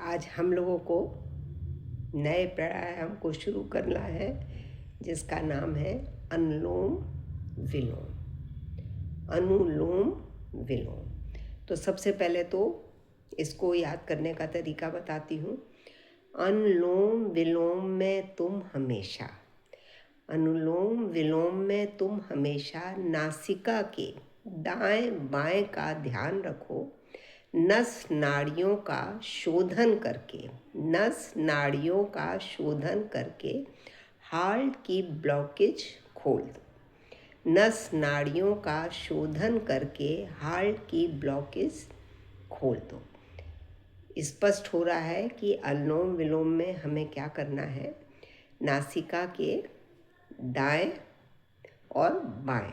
आज हम लोगों को नए प्राणायाम को शुरू करना है जिसका नाम है अनुलोम विलोम। अनुलोम विलोम। तो सबसे पहले तो इसको याद करने का तरीका बताती हूँ। अनुलोम विलोम में तुम हमेशा, अनुलोम विलोम में तुम हमेशा नासिका के दाएं बाएं का ध्यान रखो। नस नाड़ियों का शोधन करके, नस नाड़ियों का शोधन करके हार्ट की ब्लॉकेज खोल दो। नस नाड़ियों का शोधन करके हार्ट की ब्लॉकेज खोल दो। स्पष्ट हो रहा है कि अनुलोम विलोम में हमें क्या करना है। नासिका के दाएं और बाएं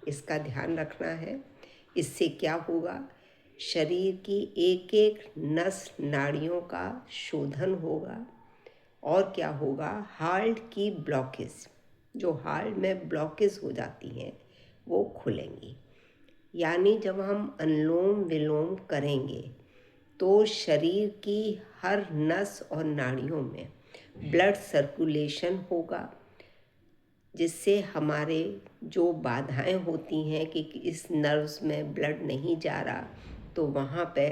इसका ध्यान रखना है। इससे क्या होगा, शरीर की एक एक नस नाड़ियों का शोधन होगा। और क्या होगा, हार्ट की ब्लॉकेज, जो हार्ट में ब्लॉकेज हो जाती हैं वो खुलेंगी। यानी जब हम अनुलोम विलोम करेंगे तो शरीर की हर नस और नाड़ियों में ब्लड सर्कुलेशन होगा, जिससे हमारे जो बाधाएं होती हैं कि इस नर्व्स में ब्लड नहीं जा रहा, तो वहाँ पे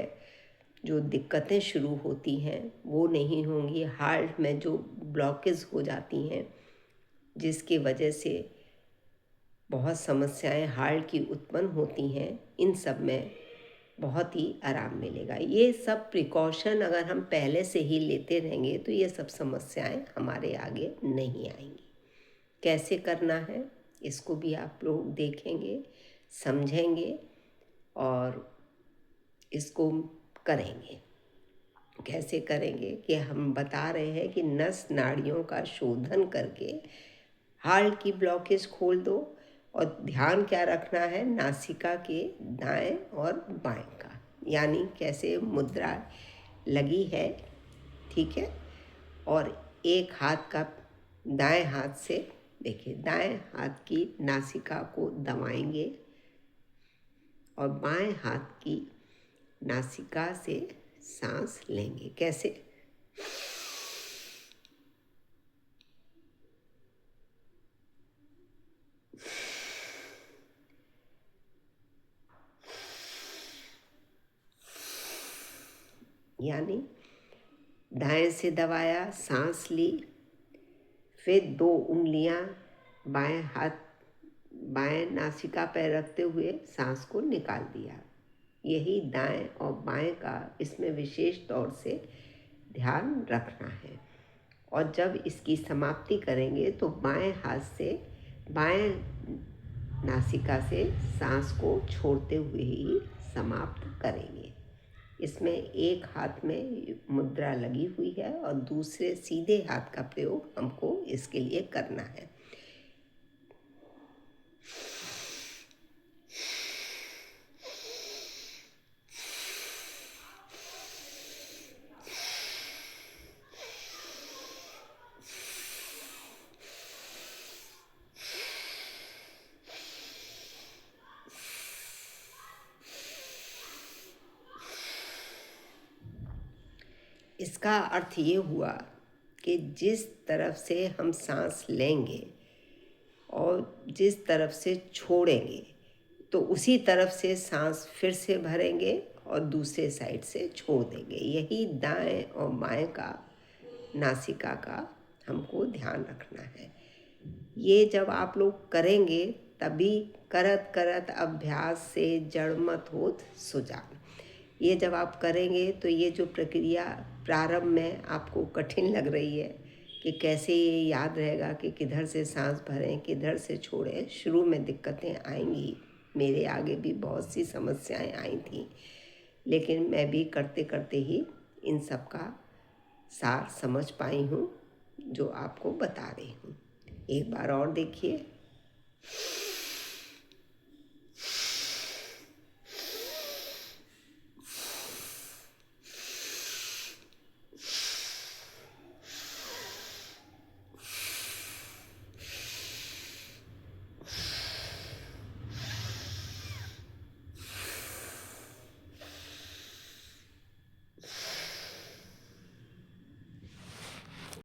जो दिक्कतें शुरू होती हैं वो नहीं होंगी। हार्ट में जो ब्लॉकेज हो जाती हैं जिसकी वजह से बहुत समस्याएं हार्ट की उत्पन्न होती हैं, इन सब में बहुत ही आराम मिलेगा। ये सब प्रिकॉशन अगर हम पहले से ही लेते रहेंगे तो ये सब समस्याएं हमारे आगे नहीं आएंगी। कैसे करना है इसको भी आप लोग देखेंगे, समझेंगे और इसको करेंगे। कैसे करेंगे कि हम बता रहे हैं कि नस नाड़ियों का शोधन करके हार्ट की ब्लॉकेज खोल दो। और ध्यान क्या रखना है, नासिका के दाएं और बाएं का। यानी कैसे मुद्रा लगी है, ठीक है। और एक हाथ का दाएं हाथ से, देखिए दाएं हाथ की नासिका को दबाएंगे और बाएं हाथ की नासिका से सांस लेंगे। कैसे, यानी दाएं से दबाया, सांस ली, फिर 2 उंगलियां बाएं हाथ बाएं नासिका पर रखते हुए सांस को निकाल दिया। यही दाएं और बाएं का इसमें विशेष तौर से ध्यान रखना है। और जब इसकी समाप्ति करेंगे तो बाएं हाथ से बाएं नासिका से सांस को छोड़ते हुए ही समाप्त करेंगे। इसमें एक हाथ में मुद्रा लगी हुई है और दूसरे सीधे हाथ का प्रयोग हमको इसके लिए करना है। इसका अर्थ ये हुआ कि जिस तरफ से हम सांस लेंगे और जिस तरफ से छोड़ेंगे तो उसी तरफ से सांस फिर से भरेंगे और दूसरे साइड से छोड़ देंगे। यही दाएं और बाएं का नासिका का हमको ध्यान रखना है। ये जब आप लोग करेंगे तभी करत करत अभ्यास से जड़ मत होत सुजान। ये जब आप करेंगे तो ये जो प्रक्रिया प्रारंभ में आपको कठिन लग रही है कि कैसे ये याद रहेगा कि किधर से सांस भरें किधर से छोड़ें, शुरू में दिक्कतें आएंगी। मेरे आगे भी बहुत सी समस्याएं आई थी, लेकिन मैं भी करते करते ही इन सब का सार समझ पाई हूँ जो आपको बता रही हूँ। एक बार और देखिए।